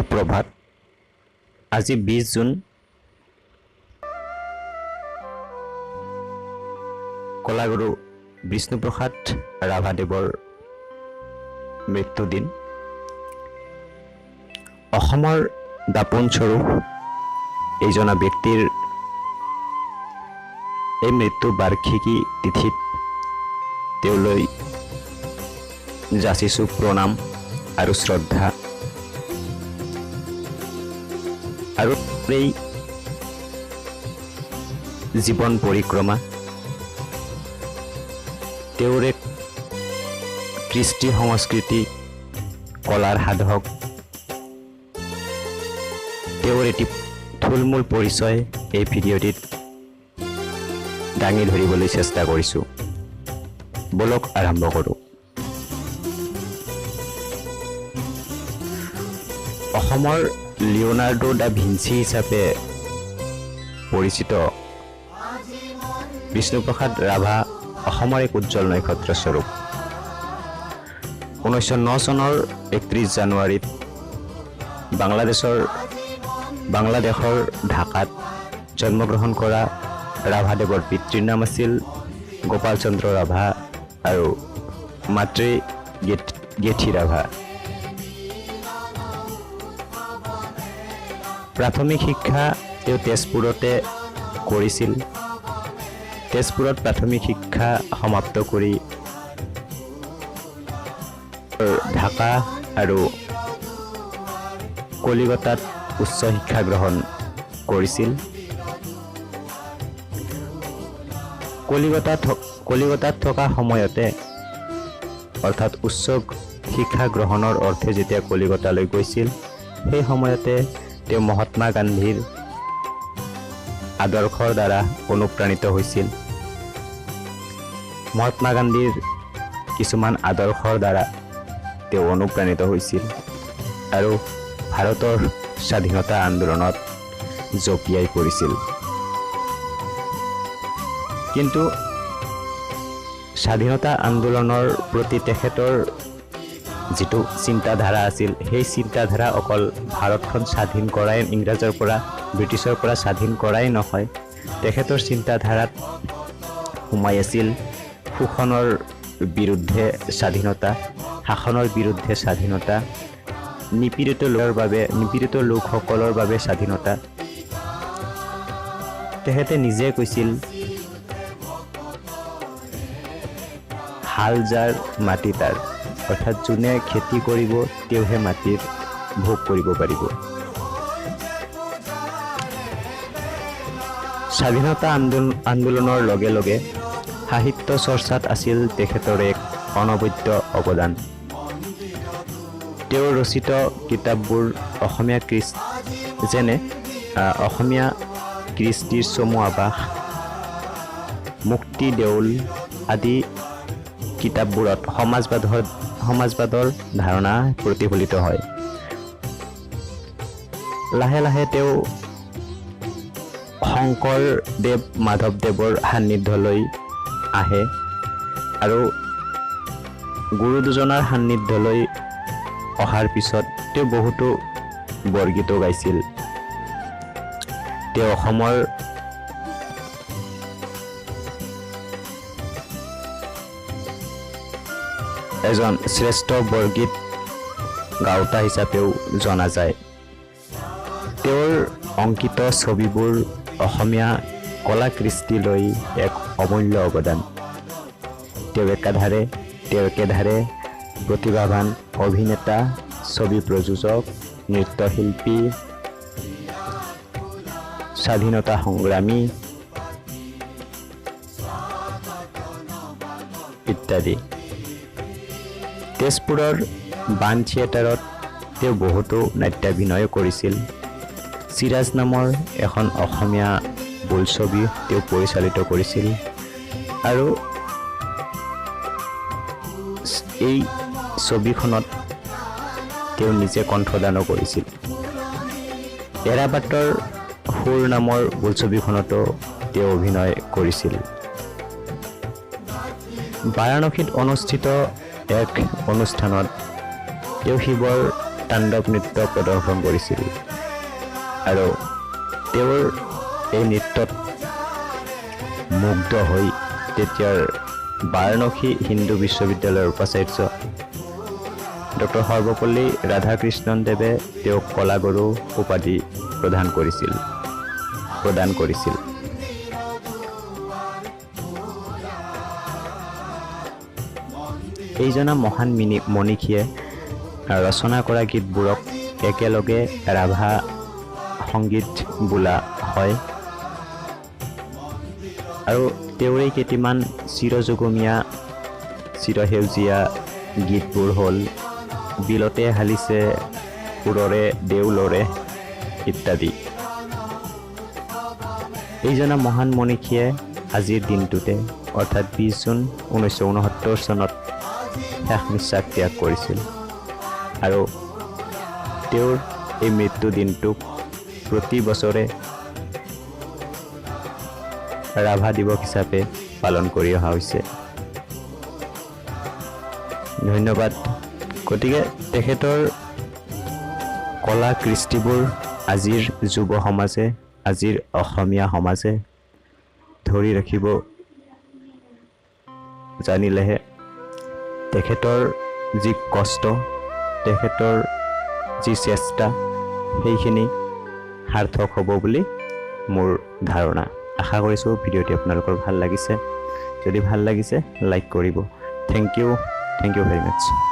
সুপ্ৰভাত। আজি 20 জুন। কলাগুৰু বিষ্ণুপ্ৰসাদ ৰাভাদেৱৰ মৃত্যুদিন। অসমৰ দাপোন স্বৰূপ এইজনা ব্যক্তিৰ এই মৃত্যু বাৰ্ষিকী তিথিত তেওঁলৈ যাচিছোঁ প্ৰণাম আৰু শ্ৰদ্ধা। আৰু এই জীৱন পৰিক্ৰমা তেওঁৰ এক কৃষ্টি সংস্কৃতি কলাৰ সাধক, তেওঁৰ এটি থুলমূল পৰিচয় এই ভিডিঅ'টিত দাঙি ধৰিবলৈ চেষ্টা কৰিছোঁ। বলক আৰম্ভ কৰোঁ। অসমৰ লিঅ'নাৰ্ডো দা ভিঞ্চি হিচাপে পৰিচিত বিষ্ণুপ্ৰসাদ ৰাভা অসমৰ এক উজ্জ্বল নক্ষত্ৰস্বৰূপ। 1909 চনৰ 31 জানুৱাৰীত বাংলাদেশৰ ঢাকাত জন্মগ্ৰহণ কৰা ৰাভাদেৱৰ পিতৃৰ নাম আছিল গোপাল চন্দ্ৰ ৰাভা আৰু মাতৃ গেঠি ৰাভা। প্ৰাথমিক শিক্ষা তেওঁ তেজপুৰতে কৰিছিল। তেজপুৰত প্ৰাথমিক শিক্ষা সমাপ্ত কৰি ঢাকা আৰু কলিকতাত উচ্চ শিক্ষা গ্ৰহণ কৰিছিল। কলিকতাত থকা সময়তে অৰ্থাৎ উচ্চ শিক্ষা গ্ৰহণৰ অৰ্থে যেতিয়া কলিকতালৈ গৈছিল, সেই সময়তে তেওঁ মহাত্মা গান্ধীৰ আদৰ্শৰ দ্বাৰা অনুপ্ৰাণিত হৈছিল। মহাত্মা গান্ধীৰ কিছুমান আদৰ্শৰ দ্বাৰা তেওঁ অনুপ্ৰাণিত হৈছিল আৰু ভাৰতৰ স্বাধীনতা আন্দোলনত জঁপিয়াই পৰিছিল। কিন্তু স্বাধীনতা আন্দোলনৰ প্ৰতি তেখেতৰ যিটো চিন্তাধাৰা আছিল, সেই চিন্তাধাৰা অকল ভাৰতখন স্বাধীন কৰাই, ইংৰাজৰ পৰা ব্ৰিটিছৰ পৰা স্বাধীন কৰাই নহয়, তেখেতৰ চিন্তাধাৰাত সোমাই আছিল শোষণৰ বিৰুদ্ধে স্বাধীনতা, শাসনৰ বিৰুদ্ধে স্বাধীনতা, নিপীড়িত লোকসকলৰ বাবে স্বাধীনতা। তেখেতে নিজে কৈছিল, হাল যাৰ মাটি তাৰ, অৰ্থাৎ যোনে খেতি কৰিব তেওঁহে মাটিৰ ভোগ কৰিব পাৰিব। স্বাধীনতা আন্দোলনৰ লগে লগে সাহিত্য চৰ্চাত আছিল তেখেতৰ এক অনবদ্য অৱদান। তেওঁৰ ৰচিত কিতাপবোৰ যেনে অসমীয়া কৃষ্টিৰ চমু আৱাস, মুক্তি দেউল আদি কিতাপবোৰত সমাজবাদৰ ধাৰণা প্ৰতিফলিত হয়। লাহে লাহে তেওঁ শংকৰদেৱ মাধৱদেৱৰ সান্নিধ্যলৈ আহে আৰু গুৰু দুজনাৰ সান্নিধ্যলৈ অহাৰ পিছত তেওঁ বহুতো বৰগীতো গাইছিল। তেওঁ অসমৰ এজন শ্ৰেষ্ঠ বৰগীত গায়ক হিচাপেও জনা যায়। তেওঁৰ অংকিত ছবিবোৰ অসমীয়া কলা কৃষ্টিলৈ এক অমূল্য অৱদান। তেওঁ একেধাৰে প্ৰতিভাৱান অভিনেতা, ছবি প্ৰযোজক, নৃত্যশিল্পী, স্বাধীনতা সংগ্ৰামী ইত্যাদি। তেজপুৰৰ বাণ থিয়েটাৰত তেওঁ বহুতো নাট্যাভিনয় কৰিছিল। চিৰাজ নামৰ এখন অসমীয়া বোলছবি তেওঁ পৰিচালিত কৰিছিল আৰু এই ছবিখনত তেওঁ নিজে কণ্ঠদানো কৰিছিল। এৰাবাটৰ সুৰ নামৰ বোলছবিখনতো তেওঁ অভিনয় কৰিছিল। বাৰাণসীত অনুষ্ঠিত এক অনুষ্ঠানত তেওঁ শিৱৰ তাণ্ডৱ নৃত্য প্ৰদৰ্শন কৰিছিল আৰু তেওঁৰ এই নৃত্যত মুগ্ধ হৈ তেতিয়াৰ বাৰাণসী হিন্দু বিশ্ববিদ্যালয়ৰ উপাচাৰ্য ডক্টৰ সৰ্বপল্লী ৰাধাকৃষ্ণন দেৱে তেওঁক কলাগুৰু উপাধি প্ৰদান কৰিছিল। এইজনা মহান মনীষীয়ে ৰচনা কৰা গীতবোৰক একেলগে ৰাভা সংগীত বোলা হয় আৰু তেওঁৰে কেইটিমান চিৰযুগমীয়া চিৰসেউজীয়া গীতবোৰ হ'ল বিলতে হালিছে সুৰৰে দেউলৰে ইত্যাদি। এইজনা মহান মনীষীয়ে আজিৰ দিনটোতে অৰ্থাৎ 20 জুন 1969 চনত শেষ নিশ্বাস ত্যাগ কৰিছিল আৰু তেওঁৰ এই মৃত্যু দিনটোক প্ৰতি বছৰে ৰাভা দিৱস হিচাপে পালন কৰি অহা হৈছে। ধন্যবাদ। গতিকে তেখেতৰ কলা কৃষ্টিবোৰ আজিৰ যুৱ সমাজে, আজিৰ অসমীয়া সমাজে ধৰি ৰাখিব জানিলেহে তেখেতৰ যি কষ্ট, তেখেতৰ যি চেষ্টা, সেইখিনি সাৰ্থক হ'ব বুলি মোৰ ধাৰণা। আশা কৰিছোঁ ভিডিঅ'টি আপোনালোকৰ ভাল লাগিছে। যদি ভাল লাগিছে লাইক কৰিব। Thank you very much.